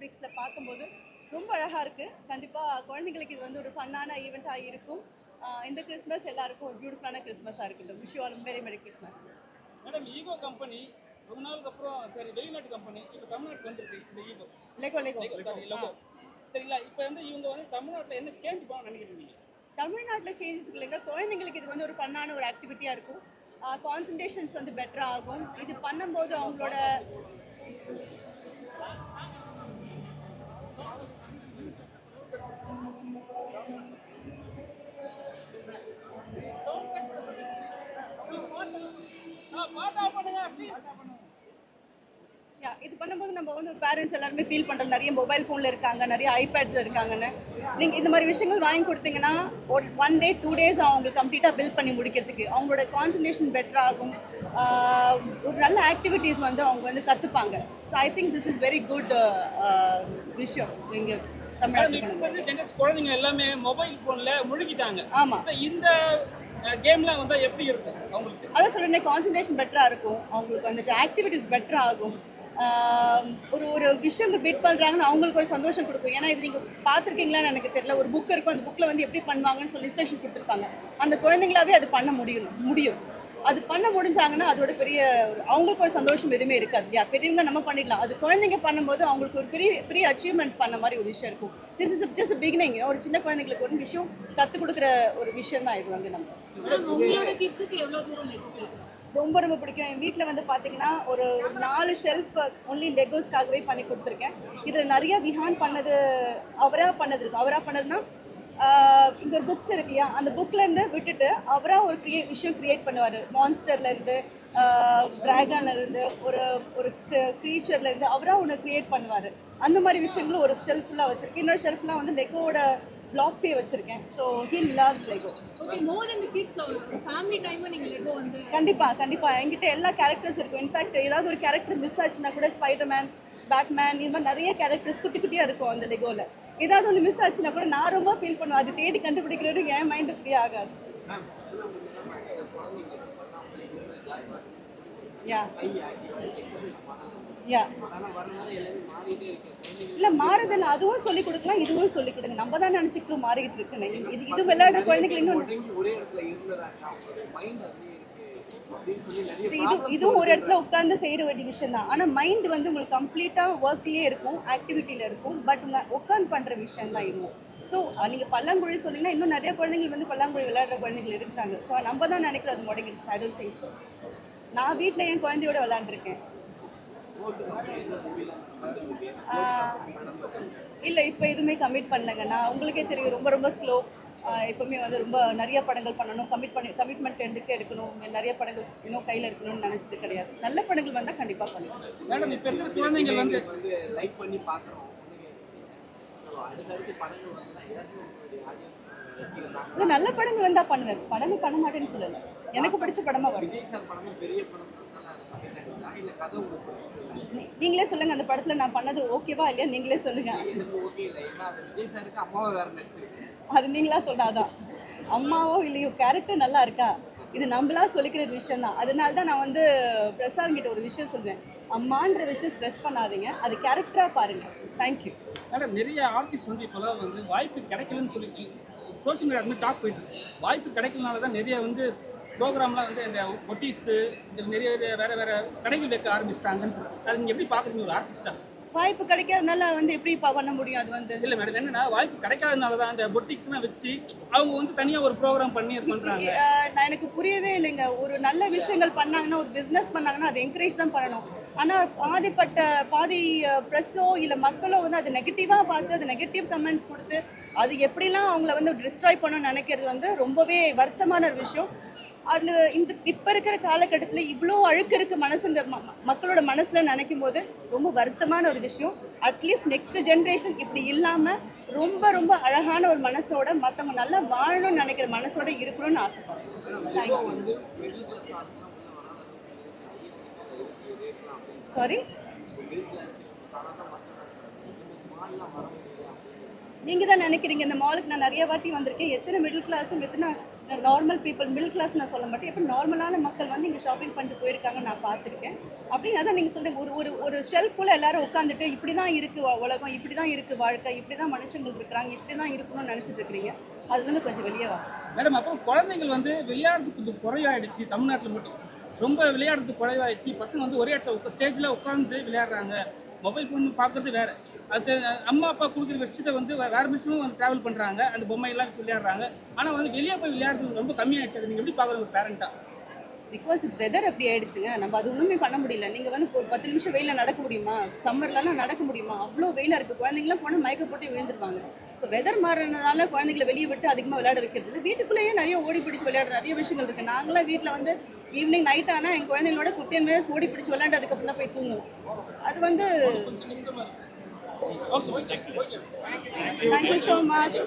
ஃபேப்ரிக்ஸில் பார்க்கும்போது ரொம்ப அழகாக இருக்குது. கண்டிப்பாக குழந்தைங்களுக்கு இது வந்து ஒரு ஃபன்னான ஈவெண்ட்டாக இருக்கும். இந்த கிறிஸ்மஸ் எல்லாருக்கும் ஒரு பியூட்டிஃபுல்லான கிறிஸ்மஸாக இருக்கட்டும். Wish you all very very Christmas. Madam, eco company ரொம்ப நாளுக்கு அப்புறம் சரி வெளிநாட்டு கம்பெனி இப்போ தமிழ்நாட்டுக்கு வந்துருக்கு. இந்த ஈகோ லெகோ சாரி லோகோ சரிங்களா? இப்போ வந்து இவங்க வந்து தமிழ்நாட்டில் என்ன சேஞ்ச் பண்ண நினைக்கிறீங்க? தமிழ்நாட்டில் சேஞ்சஸ் இல்லைங்க. குழந்தைங்களுக்கு இது வந்து ஒரு ஃபன்னான ஒரு ஆக்டிவிட்டியாக இருக்கும். கான்சன்ட்ரேஷன்ஸ் வந்து பெட்டராக ஆகும். இது பண்ணும்போது அவங்களோட இது பண்ணும்போது நம்ம வந்து பேரண்ட்ஸ் எல்லாருமே ஃபீல் பண்ணுறோம். நிறைய மொபைல் ஃபோனில் இருக்காங்க, நிறைய ஐபேட்ஸில் இருக்காங்கன்னு. நீங்கள் இந்த மாதிரி விஷயங்கள் வாங்கி கொடுத்தீங்கன்னா ஒரு 1 டே 2 டேஸ் அவங்களுக்கு கம்ப்ளீட்டாக பில்ட் பண்ணி முடிக்கிறதுக்கு அவங்களோட கான்சன்ட்ரேஷன் பெட்டர் ஆகும். ஒரு நல்ல ஆக்டிவிட்டீஸ் வந்து அவங்க வந்து கற்றுப்பாங்க. So I think this is very good விஷயம் இங்கே தமிழ்நாட்டில். குழந்தைங்க எல்லாமே மொபைல் ஃபோனில் முழுகிட்டாங்க. ஆமாம், இந்த கேம்லாம் வந்து எப்படி இருக்கும் அவங்களுக்கு? அதான் சொல்கிறேன், கான்சன்ட்ரேஷன் பெட்டராக இருக்கும். அவங்களுக்கு வந்துட்டு ஆக்டிவிட்டீஸ் பெட்டர் ஆகும். ஒரு விஷயங்கள் பீட் பண்ணுறாங்கன்னு அவங்களுக்கு ஒரு சந்தோஷம் கொடுக்கும். ஏன்னா இது நீங்கள் பார்த்துருக்கீங்களான்னு எனக்கு தெரியல. ஒரு புக் இருக்கும், அந்த புக்கில் வந்து எப்படி பண்ணுவாங்கன்னு சொல்லி இன்ஸ்ட்ரக்ஷன் கொடுத்துருப்பாங்க. அந்த குழந்தைங்களாவே அது பண்ண முடியும். அது பண்ண முடிஞ்சாங்கன்னா அதோட பெரிய அவங்களுக்கு ஒரு சந்தோஷம் எதுவுமே இருக்காது இல்லையா? பெரியவங்க நம்ம பண்ணிடலாம், அது குழந்தைங்க பண்ணும்போது அவங்களுக்கு ஒரு பெரிய அச்சீவ்மெண்ட் பண்ண மாதிரி ஒரு விஷயம் இருக்கும். This is just beginning. ஒரு சின்ன குழந்தைங்களுக்கு ஒரு விஷயம் கற்றுக் கொடுக்குற ஒரு விஷயம் தான் இது வந்து. ரொம்ப ரொம்ப பிடிக்கும். என் வீட்டில் வந்து பார்த்தீங்கன்னா ஒரு 4 ஷெல்ஃப் ஒன்லி லெகோஸ்க்காகவே பண்ணி கொடுத்துருக்கேன். இதில் நிறைய விஹான் பண்ணது அவராக பண்ணதுன்னா இங்கே ஒரு புக்ஸ் இருக்கு இல்லையா, அந்த புக்லேருந்து விட்டுட்டு அவராக ஒரு விஷயம் க்ரியேட் பண்ணுவார். மான்ஸ்டர்லேருந்து ட்ராகன்லேருந்து ஒரு க்ரீச்சர்லேருந்து அவராக ஒன்று க்ரியேட் பண்ணுவார். அந்த மாதிரி விஷயங்களும் ஒரு ஷெல்ஃபுல்லாக வச்சுருக்கேன். இன்னொரு ஷெல்ஃப்லாம் வந்து லெகோட பிளாக்ஸே வச்சிருக்கேன். So he loves Lego. Okay, more then the kids family time நீங்க லெகோ வந்து கண்டிப்பாக என்கிட்ட எல்லா கேரக்டர்ஸ் இருக்கும். இன்ஃபேக்ட் ஏதாவது ஒரு கேரக்டர் மிஸ் ஆச்சுன்னா கூட ஸ்பைடர்மேன், பேட்மேன், இது மாதிரி நிறைய கேரக்டர்ஸ் குட்டியாக இருக்கும் அந்த லெகோவில். ஏதாவது ஒன்று மிஸ் ஆச்சுன்னா கூட நான் ரொம்ப ஃபீல் பண்ணுவேன். அது தேடி கண்டுபிடிக்கிறது என் மைண்டு ஃப்ரீ ஆகாது. இல்லை மாறுதல், அதுவும் சொல்லிக் கொடுக்கலாம், இதுவும் சொல்லிக் கொடுங்க. நம்ம தான் நினச்சிக்கிட்டு மாறிக்கிட்டு இருக்குன்னு. இது விளையாடுற குழந்தைகள் இன்னும் இதுவும் ஒரு இடத்துல உட்கார்ந்து செய்கிற வேண்டிய விஷயம் தான். ஆனால் மைண்ட் வந்து உங்களுக்கு கம்ப்ளீட்டாக ஒர்க்லேயே இருக்கும், ஆக்டிவிட்டியில் இருக்கும். பட் உட்காந்து பண்ணுற விஷயம் தான் இதுவும். ஸோ நீங்கள் பல்லாங்குழி சொன்னீங்கன்னா இன்னும் நிறைய குழந்தைகள் வந்து பல்லாங்குழி விளையாடுற குழந்தைகள் இருக்காங்க. ஸோ நம்ம தான் நினைக்கிறோம் அது முடங்கிடுச்சு. I don't think so. நான் வீட்டில் என் குழந்தையோட விளையாண்டுருக்கேன். இல்லை, இப்போ எதுவுமே கமிட் பண்ணலைங்க. நான் உங்களுக்கே தெரியும், ரொம்ப ரொம்ப ஸ்லோ. எப்போவுமே வந்து ரொம்ப நிறைய படங்கள் பண்ணணும், கமிட்மெண்ட் எடுக்கணும், நிறைய படங்கள் இன்னும் கையில் இருக்கணும்னு நினச்சது கிடையாது. நல்ல படங்கள் வந்தால் கண்டிப்பாக பண்ணுவேன். மேடம், இப்போ இருக்கிற குழந்தைங்கள் வந்து லைக் பண்ணி பார்க்குறோம். நல்ல படங்கள் வந்தால் பண்ணுவேன். படங்கள் பண்ண மாட்டேன்னு சொல்லலை, எனக்கு பிடிச்ச படமாக வரும். நீங்களே சொல்லுங்க, அந்த படத்துல நான் பண்ணது ஓகேவா இல்லையா நீங்களே சொல்லுங்க. அது நீங்களா சொன்னாதான். அம்மாவோ இல்லையோ கேரக்டர் நல்லா இருக்கா, இது நம்மளா சொல்லிக்கிற விஷயம் தான். அதனால தான் நான் வந்து பிரசாத் கிட்ட ஒரு விஷயம் சொல்லுவேன், அம்மான்ற விஷயம் ஸ்ட்ரெஸ் பண்ணாதீங்க, அது கேரக்டரா பாருங்க. தேங்க்யூ. மேடம், நிறைய ஆர்டிஸ்ட் வந்து இப்போலாம் வந்து வாய்ப்பு கிடைக்கலன்னு சொல்லிட்டு சோஷியல் மீடியா வந்து டாக் போயிட்டு வாய்ப்பு கிடைக்கலனால தான் நிறைய வந்து ப்ரோக்ராம்லாம் வந்து இந்த ஒட்டிஸு இந்த நிறைய வேறு கடைகள் வைக்க ஆரம்பிச்சிட்டாங்கன்னு சொல்லுவாங்க. அது நீங்கள் எப்படி பார்க்குறீங்க ஒரு ஆர்டிஸ்ட்டாக? வாய்ப்பு கிடைக்காதனால வந்து எப்படி பண்ண முடியும்? அது வந்து இல்லை மேடம், என்னன்னா வாய்ப்பு கிடைக்காதனால தான் அந்த பொட்டிக்ஸ்லாம் வச்சு அவங்க வந்து தனியாக ஒரு ப்ரோக்ராம் பண்ணி பண்ணுறாங்க. நான் எனக்கு புரியவே இல்லைங்க. ஒரு நல்ல விஷயங்கள் பண்ணாங்கன்னா, ஒரு பிஸ்னஸ் பண்ணாங்கன்னா அதை என்கரேஜ் தான் பண்ணணும். ஆனால் பாதி ப்ரெஸ்ஸோ இல்லை மக்களோ வந்து அது நெகட்டிவாக பார்த்து அது நெகட்டிவ் கமெண்ட்ஸ் கொடுத்து அது எப்படிலாம் அவங்கள வந்து டிஸ்ட்ராய் பண்ணணும்னு நினைக்கிறது வந்து ரொம்பவே வருத்தமான ஒரு விஷயம். அதில் இப்போ இருக்கிற காலகட்டத்தில் இவ்வளோ அழுக்கு இருக்க மனசு இந்த மக்களோட மனசில் நினைக்கும் போது ரொம்ப வருத்தமான ஒரு விஷயம். அட்லீஸ்ட் நெக்ஸ்ட் ஜென்ரேஷன் இப்படி இல்லாமல் ரொம்ப ரொம்ப அழகான ஒரு மனசோட மற்றவங்க நல்லா வாழணும்னு நினைக்கிற மனசோட இருக்கணும்னு ஆசைப்படுறேன். தேங்க்யூ. சாரி, நீங்கள் தான் நினைக்கிறீங்க. இந்த மாலுக்கு நான் நிறைய வாட்டி வந்திருக்கேன். எத்தனை மிடில் கிளாஸும் எத்தனை நார்மல் பீப்புள் மிடில் கிளாஸ் நான் சொல்ல மாட்டேன், இப்போ நார்மலான மக்கள் வந்து இங்கே ஷாப்பிங் பண்ணிட்டு போயிருக்காங்க நான் பார்த்துருக்கேன். அப்படிங்க அதான் நீங்கள் சொல்கிறீங்க, ஒரு ஒரு ஒரு ஷெல்ஃபுள்ள எல்லாரும் உட்காந்துட்டு இப்படி தான் இருக்குது உலகம், இப்படி தான் இருக்குது வாழ்க்கை, இப்படி தான் மனுஷங்கள் இருக்கிறாங்க, இப்படி தான் இருக்கணும்னு நினச்சிட்டு இருக்கிறீங்க. அது வந்து கொஞ்சம் வெளியே வா. மேடம் அப்புறம் குழந்தைகள் வந்து விளையாடுறது கொஞ்சம் குறைவாயிடுச்சு தமிழ்நாட்டில் மட்டும். ரொம்ப விளையாடுறது குறைவாயிடுச்சு. பசங்க வந்து ஒரே இடத்துல ஸ்டேஜில் உட்காந்து விளையாடுறாங்க. மொபைல் ஃபோன் பார்க்குறது வேறு. அது அம்மா அப்பா கொடுக்குற விஷயத்தை வந்து வேறு விஷயமும் வந்து ட்ராவல் பண்ணுறாங்க. அந்த பொம்மையெல்லாம் வச்சு விளையாடுறாங்க. ஆனால் வந்து வெளியே போய் விளையாடுறது ரொம்ப கம்மியாகிடுச்சு. அது நீங்கள் எப்படி பார்க்குறது ஒரு பேரண்ட்டாக? பிகாஸ் வெதர் அப்படி ஆயிடுச்சுங்க, நம்ம அது ஒன்றுமே பண்ண முடியல. நீங்கள் வந்து ஒரு 10 நிமிஷம் வெயிலில் நடக்க முடியுமா? சம்மர்லலாம் நடக்க முடியுமா? அவ்வளோ வெயிலாக இருக்குது. குழந்தைங்களாம் போனால் மயக்க போட்டு விழுந்துருவாங்க. ஸோ வெதர் மாறினதால குழந்தைங்களை வெளியே விட்டு அதிகமாக விளையாட வைக்கிறது. வீட்டுக்குள்ளேயே நிறைய ஓடி பிடிச்சி விளையாடுற நிறைய விஷயங்கள் இருக்குது. நாங்களாம் வீட்டில் வந்து ஈவினிங் நைட் ஆனால் என் குழந்தைங்களோட 15 மினிட்ஸ் ஓடி பிடிச்சி விளையாண்டு அதுக்கப்புறம் தான் போய் தூங்குவோம். அது வந்து தேங்க்யூ ஸோ மச்.